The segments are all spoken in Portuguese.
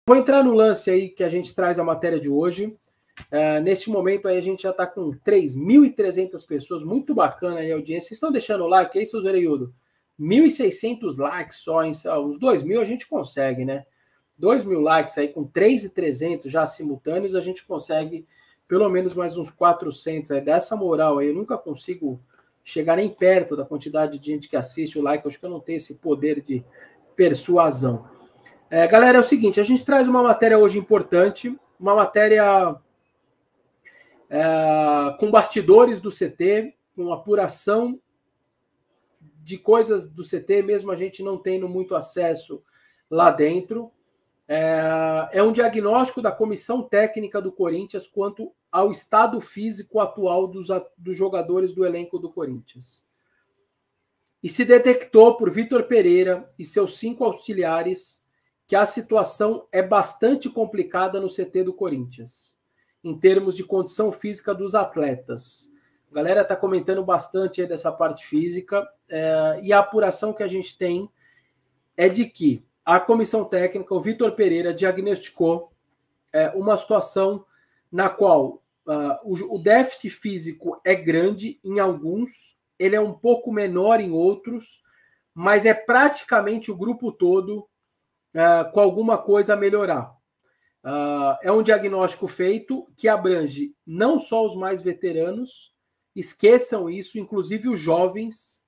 Vou entrar no lance aí que a gente traz a matéria de hoje. Neste momento aí a gente já está com 3.300 pessoas, muito bacana aí a audiência. Vocês estão deixando o like aí, seus orelhudos? 1.600 likes só, uns 2.000 a gente consegue, né? 2.000 likes aí com 3.300 já simultâneos, a gente consegue pelo menos mais uns 400 aí, dessa moral aí. Eu nunca consigo chegar nem perto da quantidade de gente que assiste o like, eu acho que eu não tenho esse poder de persuasão. Galera, é o seguinte, a gente traz uma matéria hoje importante, uma matéria com bastidores do CT, com apuração de coisas do CT, mesmo a gente não tendo muito acesso lá dentro. É um diagnóstico da comissão técnica do Corinthians quanto ao estado físico atual dos jogadores do elenco do Corinthians. E se detectou por Vitor Pereira e seus 5 auxiliares que a situação é bastante complicada no CT do Corinthians, em termos de condição física dos atletas. A galera está comentando bastante aí dessa parte física, e a apuração que a gente tem é de que a comissão técnica, o Vitor Pereira, diagnosticou uma situação na qual o déficit físico é grande em alguns, ele é um pouco menor em outros, mas é praticamente o grupo todo com alguma coisa a melhorar. É um diagnóstico feito que abrange não só os mais veteranos, esqueçam isso, inclusive os jovens,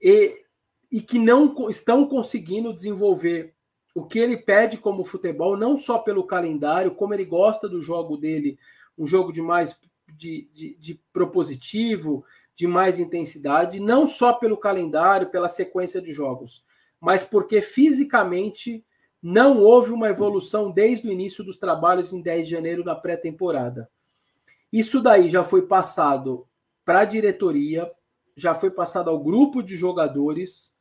e que não estão conseguindo desenvolver o que ele pede como futebol, não só pelo calendário, como ele gosta do jogo dele, um jogo de mais de propositivo, de mais intensidade, não só pelo calendário, pela sequência de jogos, mas porque fisicamente não houve uma evolução desde o início dos trabalhos em 10 de janeiro na pré-temporada. Isso daí já foi passado para a diretoria, já foi passado ao grupo de jogadores,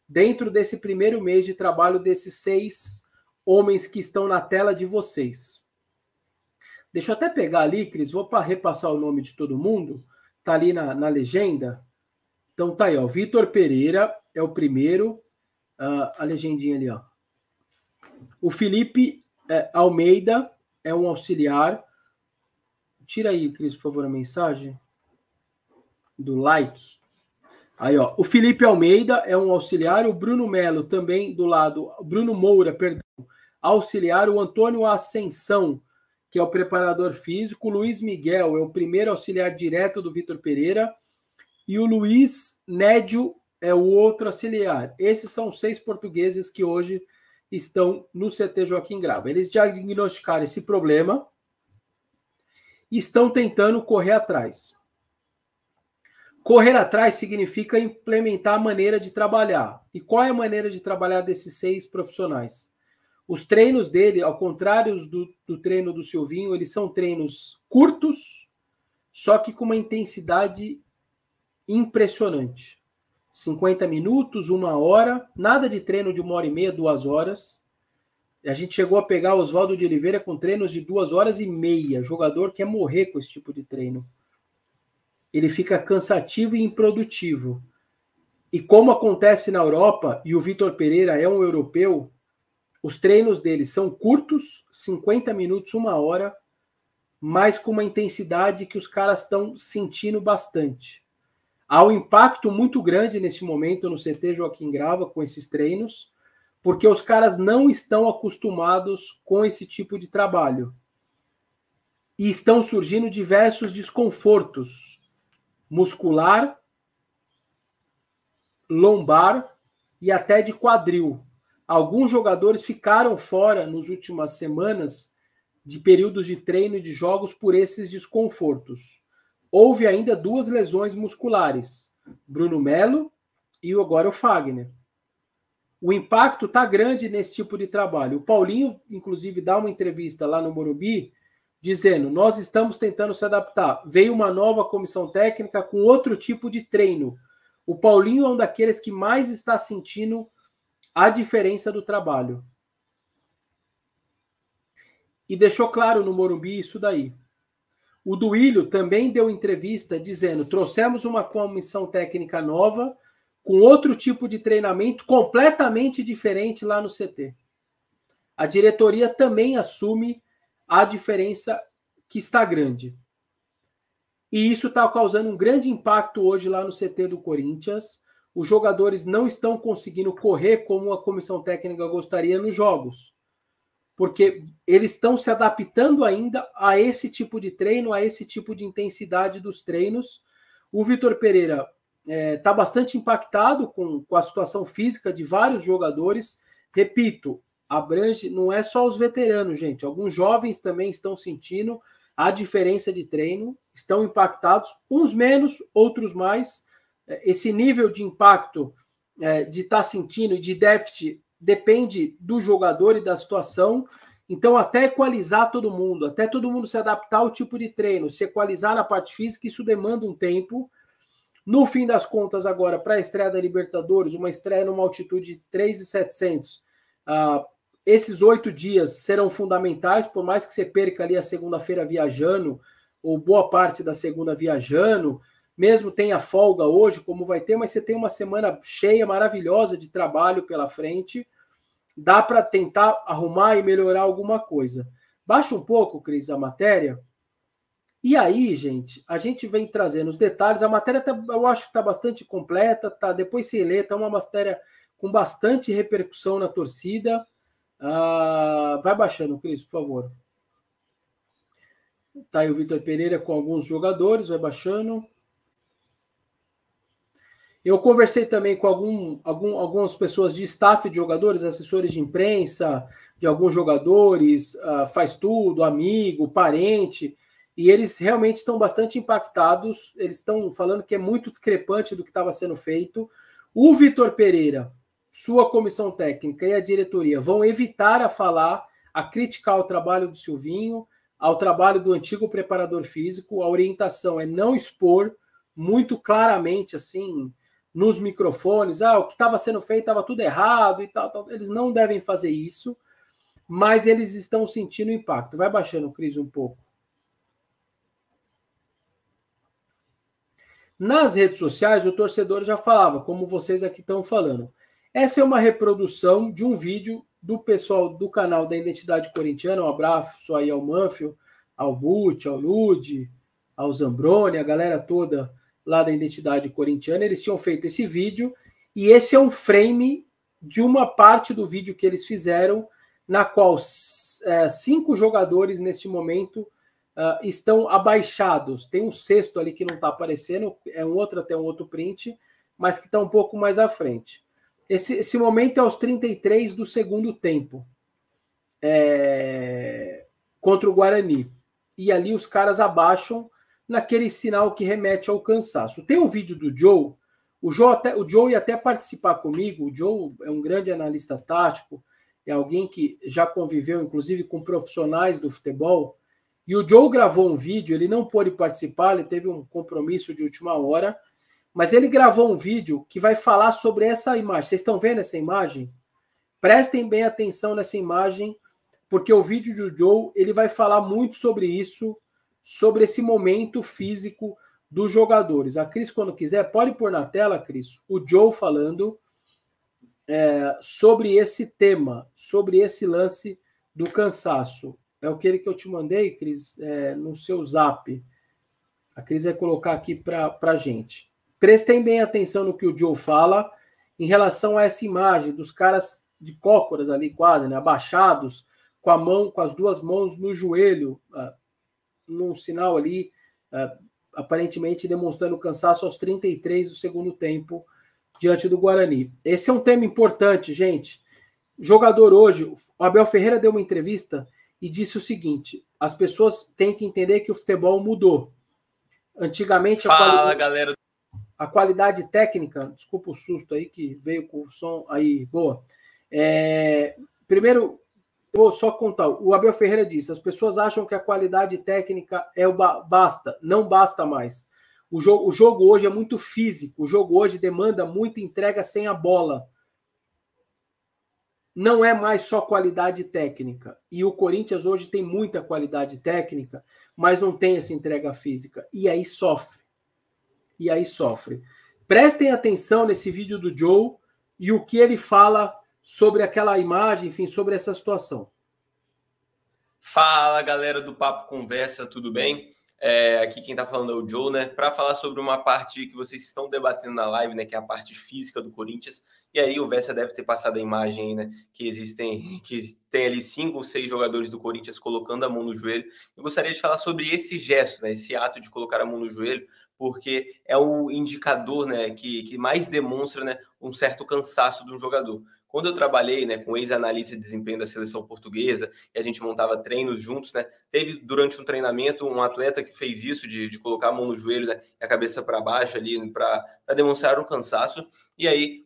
dentro desse primeiro mês de trabalho desses 6 homens que estão na tela de vocês. Deixa eu até pegar ali, Cris, vou repassar o nome de todo mundo, tá ali na legenda. Então tá aí, ó, Vitor Pereira é o primeiro, a legendinha ali, ó. O Felipe Almeida é um auxiliar. Tira aí, Cris, por favor, a mensagem do like. Aí, ó, o Felipe Almeida é um auxiliar, o Bruno Melo também do lado, Bruno Moura, perdão, auxiliar, o Antônio Ascensão, que é o preparador físico, o Luiz Miguel é o primeiro auxiliar direto do Vitor Pereira, e o Luiz Nédio é o outro auxiliar. Esses são 6 portugueses que hoje estão no CT Joaquim Grava. Eles diagnosticaram esse problema e estão tentando correr atrás. Correr atrás significa implementar a maneira de trabalhar. E qual é a maneira de trabalhar desses 6 profissionais? Os treinos dele, ao contrário do treino do Silvinho, eles são treinos curtos, só que com uma intensidade impressionante. 50 minutos, 1 hora, nada de treino de 1h30, 2 horas. A gente chegou a pegar o Oswaldo de Oliveira com treinos de 2h30. Jogador quer morrer com esse tipo de treino. Ele fica cansativo e improdutivo. E como acontece na Europa, e o Vitor Pereira é um europeu, os treinos dele são curtos, 50 minutos, 1 hora, mas com uma intensidade que os caras estão sentindo bastante. Há um impacto muito grande nesse momento no CT Joaquim Grava com esses treinos, porque os caras não estão acostumados com esse tipo de trabalho. E estão surgindo diversos desconfortos muscular, lombar e até de quadril. Alguns jogadores ficaram fora nas últimas semanas de períodos de treino e de jogos por esses desconfortos. Houve ainda 2 lesões musculares, Bruno Melo e agora o Fagner. O impacto está grande nesse tipo de trabalho. O Paulinho, inclusive, dá uma entrevista lá no Morumbi, dizendo, nós estamos tentando se adaptar. Veio uma nova comissão técnica com outro tipo de treino. O Paulinho é um daqueles que mais está sentindo a diferença do trabalho. E deixou claro no Morumbi isso daí. O Duílio também deu entrevista dizendo, trouxemos uma comissão técnica nova com outro tipo de treinamento completamente diferente lá no CT. a diretoria também assume a diferença que está grande. E isso está causando um grande impacto hoje lá no CT do Corinthians. Os jogadores não estão conseguindo correr como a comissão técnica gostaria nos jogos, porque eles estão se adaptando ainda a esse tipo de treino, a esse tipo de intensidade dos treinos. O Vitor Pereira está bastante impactado com a situação física de vários jogadores. Repito, abrange, não é só os veteranos, gente. Alguns jovens também estão sentindo a diferença de treino, estão impactados, uns menos, outros mais. Esse nível de impacto de estar sentindo e de déficit depende do jogador e da situação. Então, até equalizar todo mundo, até todo mundo se adaptar ao tipo de treino, se equalizar na parte física, isso demanda um tempo. No fim das contas, agora, para a estreia da Libertadores, uma estreia numa altitude de 3.700, esses 8 dias serão fundamentais, por mais que você perca ali a segunda-feira viajando, ou boa parte da segunda viajando, mesmo tenha folga hoje, como vai ter, mas você tem uma semana cheia, maravilhosa de trabalho pela frente, dá para tentar arrumar e melhorar alguma coisa. Baixa um pouco, Cris, a matéria. E aí, gente, a gente vem trazendo os detalhes. A matéria eu acho que está bastante completa, tá? Depois se lê, está uma matéria com bastante repercussão na torcida. Vai baixando, Cris, por favor. Tá aí o Vitor Pereira com alguns jogadores, vai baixando. Eu conversei também com algumas pessoas de staff de jogadores, assessores de imprensa, de alguns jogadores, faz tudo, amigo, parente, e eles realmente estão bastante impactados. Eles estão falando que é muito discrepante do que estava sendo feito. O Vitor Pereira, sua comissão técnica e a diretoria vão evitar a criticar o trabalho do Silvinho, ao trabalho do antigo preparador físico. A orientação é não expor muito claramente, assim, nos microfones, o que estava sendo feito estava tudo errado e tal. Eles não devem fazer isso, mas eles estão sentindo o impacto. Vai baixando, Cris, um pouco. Nas redes sociais, o torcedor já falava, como vocês aqui estão falando. Essa é uma reprodução de um vídeo do pessoal do canal da Identidade Corintiana. Um abraço aí ao Manfio, ao Butti, ao Ludi, ao Zambroni, a galera toda lá da Identidade Corintiana. Eles tinham feito esse vídeo e esse é um frame de uma parte do vídeo que eles fizeram, na qual 5 jogadores neste momento estão abaixados. Tem um sexto ali que não está aparecendo, até um outro print, mas que está um pouco mais à frente. Esse momento é aos 33 do segundo tempo, contra o Guarani. E ali os caras abaixam naquele sinal que remete ao cansaço. Tem um vídeo do Joe. O Joe ia até participar comigo. O Joe é um grande analista tático, é alguém que já conviveu, inclusive, com profissionais do futebol. E o Joe gravou um vídeo, ele não pôde participar, ele teve um compromisso de última hora, mas ele gravou um vídeo que vai falar sobre essa imagem. Vocês estão vendo essa imagem? Prestem bem atenção nessa imagem, porque o vídeo do Joe ele vai falar muito sobre isso, sobre esse momento físico dos jogadores. A Cris, quando quiser, pode pôr na tela, Cris, o Joe falando sobre esse tema, sobre esse lance do cansaço. É aquele que eu te mandei, Cris, no seu zap. A Cris vai colocar aqui para a gente. Prestem bem atenção no que o Joe fala em relação a essa imagem dos caras de cócoras ali quase, né, abaixados, com as duas mãos no joelho, num sinal ali, aparentemente demonstrando cansaço aos 33 do segundo tempo diante do Guarani. Esse é um tema importante, gente. Jogador hoje, o Abel Ferreira deu uma entrevista e disse o seguinte: as pessoas têm que entender que o futebol mudou. Antigamente, a qualidade técnica, desculpa o susto aí que veio com o som aí, boa. Primeiro, eu vou só contar. O Abel Ferreira disse: as pessoas acham que a qualidade técnica basta. Não basta mais. O jogo hoje é muito físico. O jogo hoje demanda muita entrega sem a bola. Não é mais só qualidade técnica. E o Corinthians hoje tem muita qualidade técnica, mas não tem essa entrega física. E aí sofre. Prestem atenção nesse vídeo do Joe e o que ele fala sobre aquela imagem, enfim, sobre essa situação. Fala, galera do Papo Conversa, tudo bem? Aqui quem tá falando é o Joe, né? Para falar sobre uma parte que vocês estão debatendo na live, né? Que é a parte física do Corinthians. E aí o Vessa deve ter passado a imagem aí, né? Que tem ali 5 ou 6 jogadores do Corinthians colocando a mão no joelho. Eu gostaria de falar sobre esse gesto, né? Esse ato de colocar a mão no joelho, porque é o indicador, né? Que mais demonstra, né? Um certo cansaço de um jogador. Quando eu trabalhei, né, com ex-analista de desempenho da seleção portuguesa e a gente montava treinos juntos, né, teve durante um treinamento um atleta que fez isso de colocar a mão no joelho, né, e a cabeça para baixo ali para demonstrar o cansaço. E aí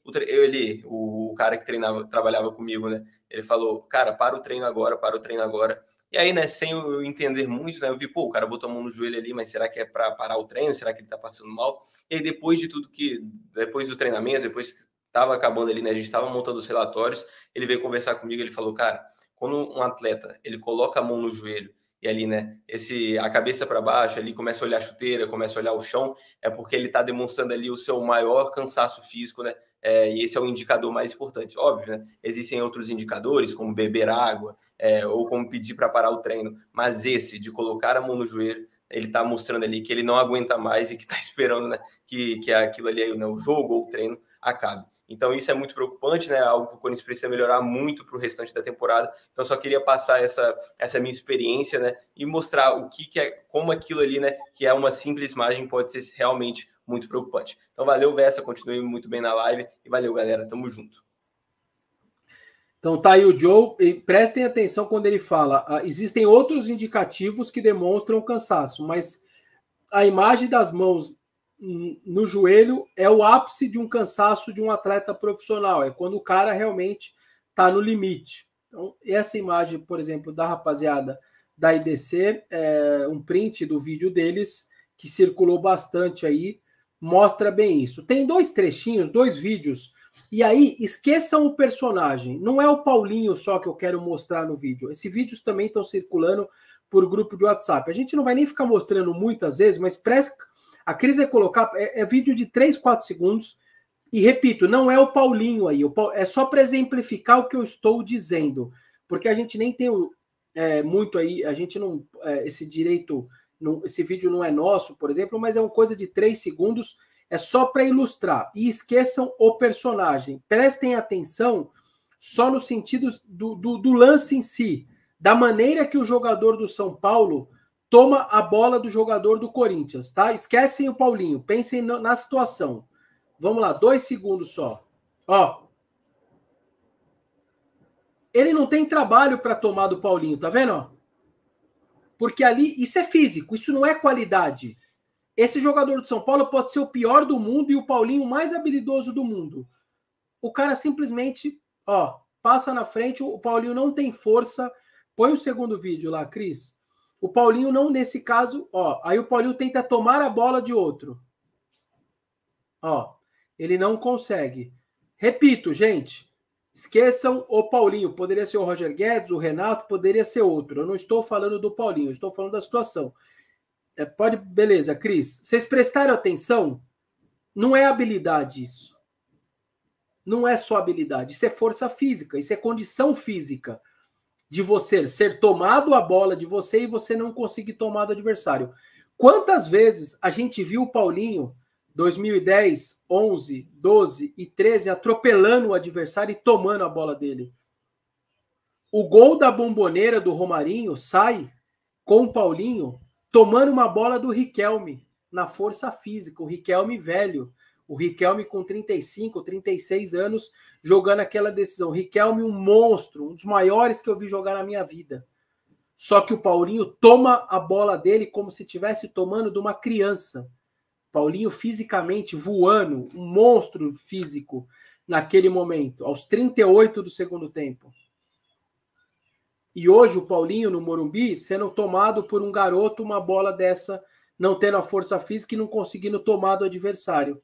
o cara que trabalhava comigo, né, ele falou: cara, para o treino agora. E aí, né, sem eu entender muito, né, eu vi, pô, o cara botou a mão no joelho ali, mas será que é para parar o treino? Será que ele tá passando mal? E aí, depois do treinamento, depois que estava acabando ali, né, a gente estava montando os relatórios, ele veio conversar comigo, ele falou: cara, quando um atleta, ele coloca a mão no joelho e ali, né, a cabeça para baixo, ali começa a olhar a chuteira, começa a olhar o chão, é porque ele está demonstrando ali o seu maior cansaço físico, né? E esse é o indicador mais importante. Óbvio, né? Existem outros indicadores, como beber água, ou como pedir para parar o treino, mas esse de colocar a mão no joelho, ele está mostrando ali que ele não aguenta mais e que está esperando, né, que aquilo ali, né, o jogo ou o treino acabe. Então isso é muito preocupante, né? Algo que o Corinthians precisa melhorar muito para o restante da temporada. Então só queria passar essa minha experiência, né? E mostrar o que é, como aquilo ali, né? Que é uma simples imagem pode ser realmente muito preocupante. Então valeu, Vessa, continue muito bem na live e valeu, galera. Tamo junto. Então tá aí o Joe, e prestem atenção quando ele fala, existem outros indicativos que demonstram cansaço, mas a imagem das mãos no joelho é o ápice de um cansaço de um atleta profissional, é quando o cara realmente está no limite. Então, essa imagem, por exemplo, da rapaziada da IDC, é um print do vídeo deles, que circulou bastante aí, mostra bem isso. Tem 2 trechinhos, 2 vídeos, e aí esqueçam o personagem, não é o Paulinho só que eu quero mostrar no vídeo, esses vídeos também estão circulando por grupo de WhatsApp. A gente não vai nem ficar mostrando muitas vezes, mas a Cris vai colocar, é vídeo de 3, 4 segundos, e repito, não é o Paulinho aí, é só para exemplificar o que eu estou dizendo, porque a gente nem tem muito aí, a gente não, esse direito, esse vídeo não é nosso, por exemplo, mas é uma coisa de 3 segundos, é só para ilustrar, e esqueçam o personagem, prestem atenção só no sentido do lance em si, da maneira que o jogador do São Paulo toma a bola do jogador do Corinthians, tá? Esquecem o Paulinho, pensem na situação. Vamos lá, 2 segundos só. Ó. Ele não tem trabalho para tomar do Paulinho, tá vendo? Porque ali, isso é físico, isso não é qualidade. Esse jogador do São Paulo pode ser o pior do mundo e o Paulinho o mais habilidoso do mundo. O cara simplesmente, ó, passa na frente, o Paulinho não tem força. Põe o segundo vídeo lá, Cris. O Paulinho não, nesse caso, ó, aí o Paulinho tenta tomar a bola de outro. Ó, ele não consegue. Repito, gente, esqueçam o Paulinho. Poderia ser o Roger Guedes, o Renato, poderia ser outro. Eu não estou falando do Paulinho, eu estou falando da situação. Beleza, Cris. Vocês prestaram atenção? Não é habilidade isso. Não é só habilidade, isso é força física, isso é condição física de você ser tomado a bola de você e você não conseguir tomar do adversário. Quantas vezes a gente viu o Paulinho 2010, 11, 12 e 13 atropelando o adversário e tomando a bola dele? O gol da Bomboneira do Romarinho sai com o Paulinho tomando uma bola do Riquelme na força física, o Riquelme velho. O Riquelme com 35, 36 anos jogando aquela decisão. O Riquelme um monstro, um dos maiores que eu vi jogar na minha vida. Só que o Paulinho toma a bola dele como se estivesse tomando de uma criança. Paulinho fisicamente voando, um monstro físico naquele momento, aos 38 do segundo tempo. E hoje o Paulinho no Morumbi sendo tomado por um garoto, uma bola dessa, não tendo a força física e não conseguindo tomar do adversário.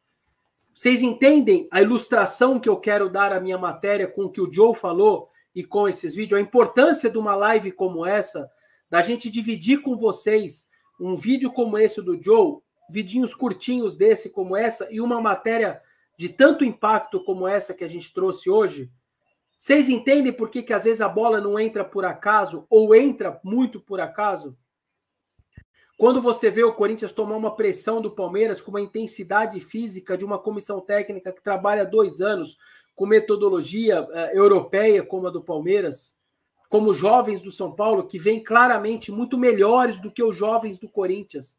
Vocês entendem a ilustração que eu quero dar à minha matéria com o que o Joe falou e com esses vídeos? A importância de uma live como essa, da gente dividir com vocês um vídeo como esse do Joe, vidinhos curtinhos desse como essa e uma matéria de tanto impacto como essa que a gente trouxe hoje. Vocês entendem por que às vezes a bola não entra por acaso ou entra muito por acaso? Quando você vê o Corinthians tomar uma pressão do Palmeiras com uma intensidade física de uma comissão técnica que trabalha 2 anos com metodologia europeia como a do Palmeiras, como os jovens do São Paulo, que vêm claramente muito melhores do que os jovens do Corinthians.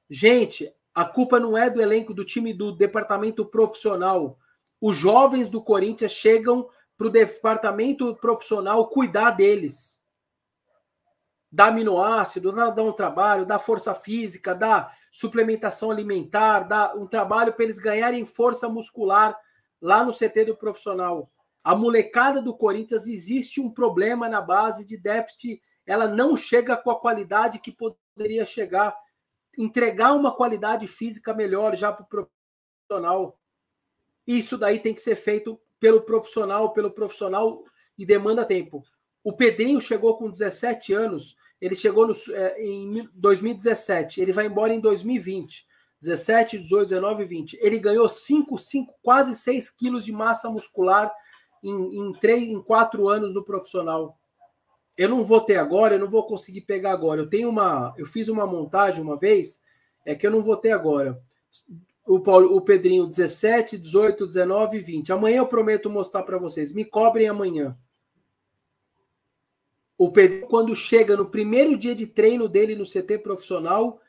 Gente, a culpa não é do elenco do time do departamento profissional. Os jovens do Corinthians chegam para o departamento profissional cuidar deles. Dá aminoácidos, dá um trabalho, dá força física, dá suplementação alimentar, dá um trabalho para eles ganharem força muscular lá no CT do profissional. A molecada do Corinthians, existe um problema na base de déficit, ela não chega com a qualidade que poderia chegar. Entregar uma qualidade física melhor já para o profissional. Isso daí tem que ser feito pelo profissional e demanda tempo. O Pedrinho chegou com 17 anos, ele chegou em 2017, ele vai embora em 2020. 17, 18, 19, 20. Ele ganhou 5, quase 6 quilos de massa muscular em 4 anos no profissional. Eu não vou ter agora, eu não vou conseguir pegar agora. Eu fiz uma montagem uma vez, que eu não vou ter agora. O Pedrinho, 17, 18, 19 e 20. Amanhã eu prometo mostrar para vocês. Me cobrem amanhã. O Pedrinho, quando chega no primeiro dia de treino dele no CT profissional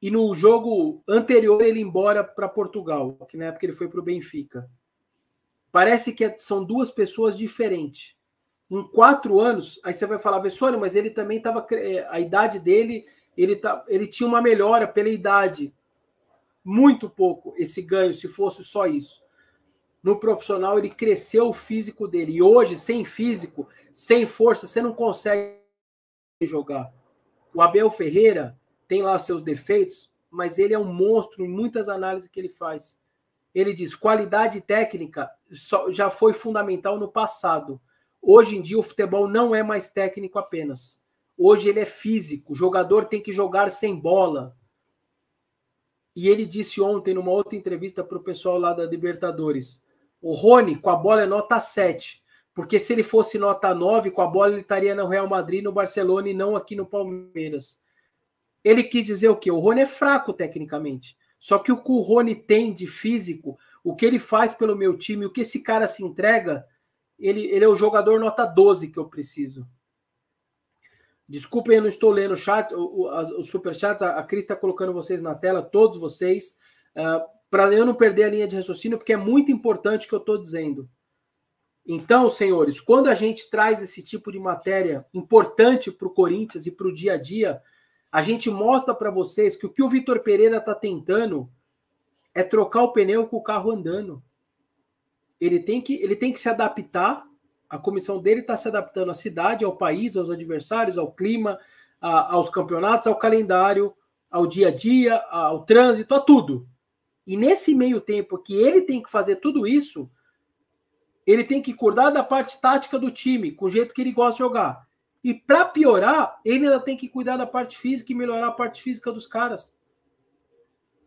e no jogo anterior ele ir embora para Portugal, que na época ele foi para o Benfica. Parece que são 2 pessoas diferentes. Em 4 anos, aí você vai falar, Vessone, mas ele também estava... A idade dele, ele tinha uma melhora pela idade. Muito pouco esse ganho, se fosse só isso. No profissional, ele cresceu o físico dele. E hoje, sem físico, sem força, você não consegue jogar. O Abel Ferreira tem lá seus defeitos, mas ele é um monstro em muitas análises que ele faz. Ele diz, qualidade técnica já foi fundamental no passado. Hoje em dia, o futebol não é mais técnico apenas. Hoje ele é físico. O jogador tem que jogar sem bola. E ele disse ontem, numa outra entrevista para o pessoal lá da Libertadores, o Rony, com a bola, é nota 7. Porque se ele fosse nota 9, com a bola, ele estaria no Real Madrid, no Barcelona e não aqui no Palmeiras. Ele quis dizer o quê? O Rony é fraco tecnicamente. Só que o que o Rony tem de físico, o que ele faz pelo meu time, o que esse cara se entrega, ele é o jogador nota 12 que eu preciso. Desculpem, eu não estou lendo o chat, os superchats, a Cris está colocando vocês na tela, todos vocês, para eu não perder a linha de raciocínio, porque é muito importante o que eu estou dizendo. Então, senhores, quando a gente traz esse tipo de matéria importante para o Corinthians e para o dia a dia, a gente mostra para vocês que o que o Vitor Pereira está tentando é trocar o pneu com o carro andando. Ele tem que se adaptar. A comissão dele está se adaptando à cidade, ao país, aos adversários, ao clima, aos campeonatos, ao calendário, ao dia a dia, ao trânsito, a tudo. E nesse meio tempo que ele tem que fazer tudo isso, ele tem que cuidar da parte tática do time, com o jeito que ele gosta de jogar. E para piorar, ele ainda tem que cuidar da parte física e melhorar a parte física dos caras.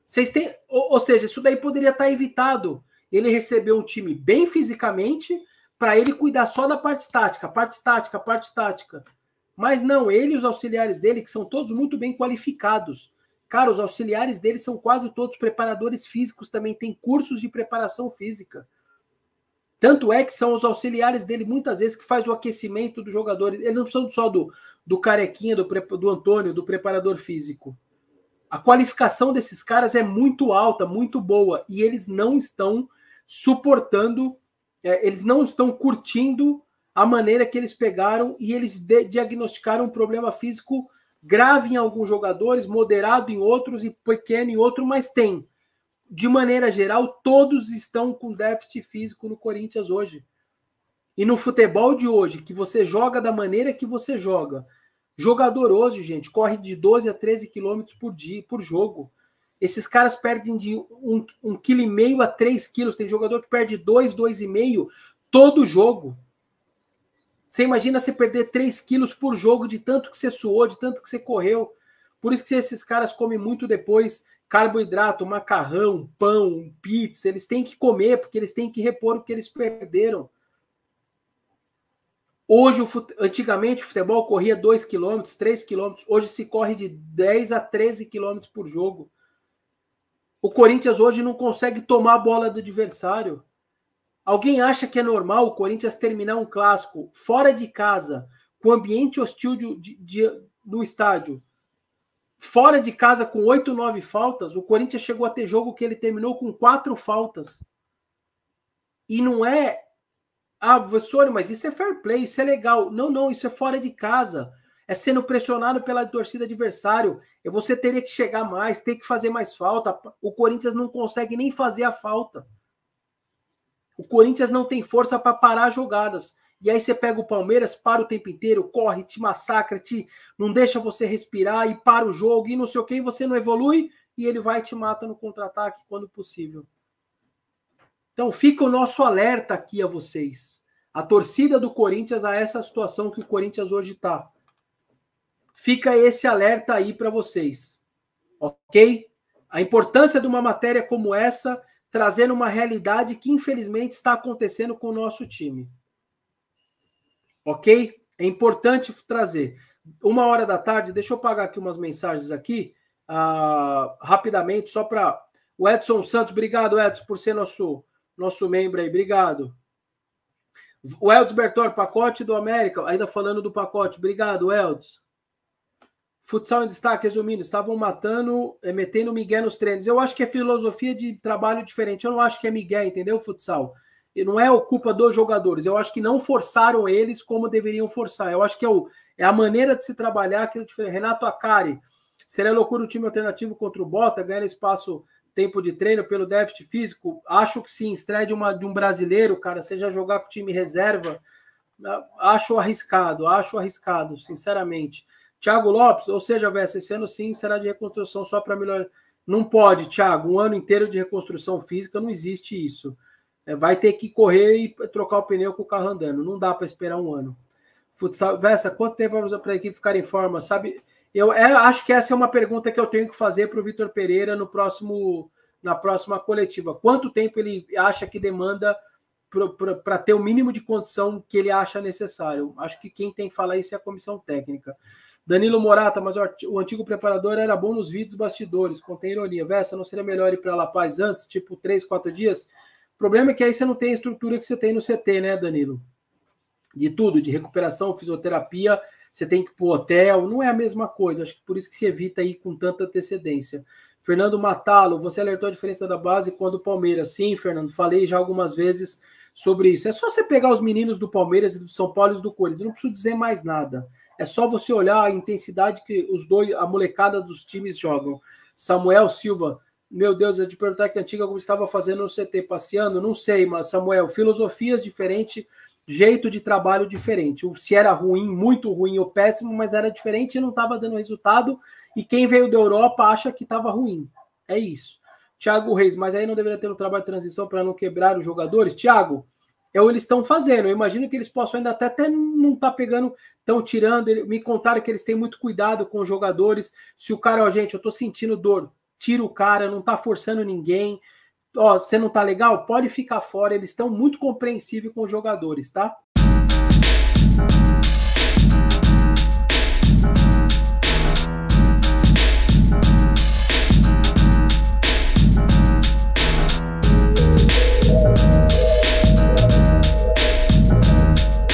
Vocês têm, ou seja, isso daí poderia estar evitado. Ele recebeu um time bem fisicamente para ele cuidar só da parte tática. Mas não, ele e os auxiliares dele, que são todos muito bem qualificados. Cara, os auxiliares dele são quase todos preparadores físicos, também tem cursos de preparação física. Tanto é que são os auxiliares dele, muitas vezes, que faz o aquecimento do jogador. Eles não precisam só do carequinha, do Antônio, do preparador físico. A qualificação desses caras é muito alta, muito boa, e eles não estão suportando, eles não estão curtindo a maneira que eles pegaram e eles diagnosticaram um problema físico grave em alguns jogadores, moderado em outros e pequeno em outros, mas tem. De maneira geral, todos estão com déficit físico no Corinthians hoje. E no futebol de hoje, que você joga da maneira que você joga, jogador hoje, gente, corre de 12 a 13 quilômetros por dia, por jogo. Esses caras perdem de 1,5 kg a 3 quilos. Tem jogador que perde 2,5 todo jogo. Você imagina você perder 3 quilos por jogo de tanto que você suou, de tanto que você correu. Por isso que esses caras comem muito depois carboidrato, macarrão, pão, pizza. Eles têm que comer porque eles têm que repor o que eles perderam. Hoje, antigamente, o futebol corria 2 km, 3 km. Hoje se corre de 10 a 13 km por jogo. O Corinthians hoje não consegue tomar a bola do adversário. Alguém acha que é normal o Corinthians terminar um clássico fora de casa, com ambiente hostil no estádio, fora de casa com 8, 9 faltas? O Corinthians chegou a ter jogo que ele terminou com 4 faltas. E não é... Ah, professor, mas isso é fair play, isso é legal. Não, não, isso é fora de casa. É sendo pressionado pela torcida adversário. E você teria que chegar mais, ter que fazer mais falta. O Corinthians não consegue nem fazer a falta. O Corinthians não tem força para parar jogadas. E aí você pega o Palmeiras, para o tempo inteiro, corre, te massacra, não deixa você respirar e para o jogo e não sei o que, e você não evolui e ele vai e te mata no contra-ataque quando possível. Então fica o nosso alerta aqui a vocês. A torcida do Corinthians a essa situação que o Corinthians hoje está. Fica esse alerta aí para vocês. Ok? A importância de uma matéria como essa, trazendo uma realidade que infelizmente está acontecendo com o nosso time. Ok? É importante trazer. 1h da tarde, deixa eu pagar aqui umas mensagens aqui, rapidamente, só para... O Edson Santos, obrigado, Edson, por ser nosso membro aí, obrigado. O Eldes Bertor, pacote do América, ainda falando do pacote, obrigado, Eldes. Futsal em destaque, resumindo, estavam metendo migué nos treinos. Eu acho que é filosofia de trabalho diferente, eu não acho que é migué, entendeu, futsal? E não é culpa dos jogadores, eu acho que não forçaram eles como deveriam forçar, eu acho que é a maneira de se trabalhar que é diferente. Renato Acari, seria loucura o time alternativo contra o Bota, ganhando espaço, tempo de treino pelo déficit físico? Acho que sim, estreia de um brasileiro, cara, seja jogar com o time reserva, acho arriscado, sinceramente. Thiago Lopes, ou seja, Vessa, esse ano sim será de reconstrução só para melhorar. Não pode, Thiago, um ano inteiro de reconstrução física, não existe isso. Vai ter que correr e trocar o pneu com o carro andando, não dá para esperar um ano. Futsal, Vessa, quanto tempo para a equipe ficar em forma? Sabe, eu acho que essa é uma pergunta que eu tenho que fazer para o Vitor Pereira na próxima coletiva. Quanto tempo ele acha que demanda para ter o mínimo de condição que ele acha necessário? Acho que quem tem que falar isso é a comissão técnica. Danilo Morata, mas o antigo preparador era bom nos vídeos bastidores, contém ironia. Vessa, não seria melhor ir para La Paz antes, tipo 3, 4 dias? O problema é que aí você não tem a estrutura que você tem no CT, né, Danilo? De tudo, de recuperação, fisioterapia, você tem que ir para o hotel, não é a mesma coisa. Acho que por isso que se evita ir com tanta antecedência. Fernando Matalo, você alertou a diferença da base quando o Palmeiras. Sim, Fernando, falei já algumas vezes sobre isso. É só você pegar os meninos do Palmeiras e do São Paulo e do Corinthians, eu não preciso dizer mais nada. É só você olhar a intensidade que a molecada dos times jogam. Samuel Silva, meu Deus, é de perguntar que a antiga como estava fazendo no CT, passeando, não sei, mas Samuel, filosofias diferentes, jeito de trabalho diferente. Se era ruim, muito ruim ou péssimo, mas era diferente e não estava dando resultado, e quem veio da Europa acha que estava ruim. É isso. Thiago Reis, mas aí não deveria ter um trabalho de transição para não quebrar os jogadores? Thiago, eles estão fazendo. Eu imagino que eles possam ainda até não estar pegando, estão tirando. Me contaram que eles têm muito cuidado com os jogadores. Se o cara, gente, eu estou sentindo dor, tira o cara, não está forçando ninguém. Você não está legal? Pode ficar fora. Eles estão muito compreensíveis com os jogadores, tá?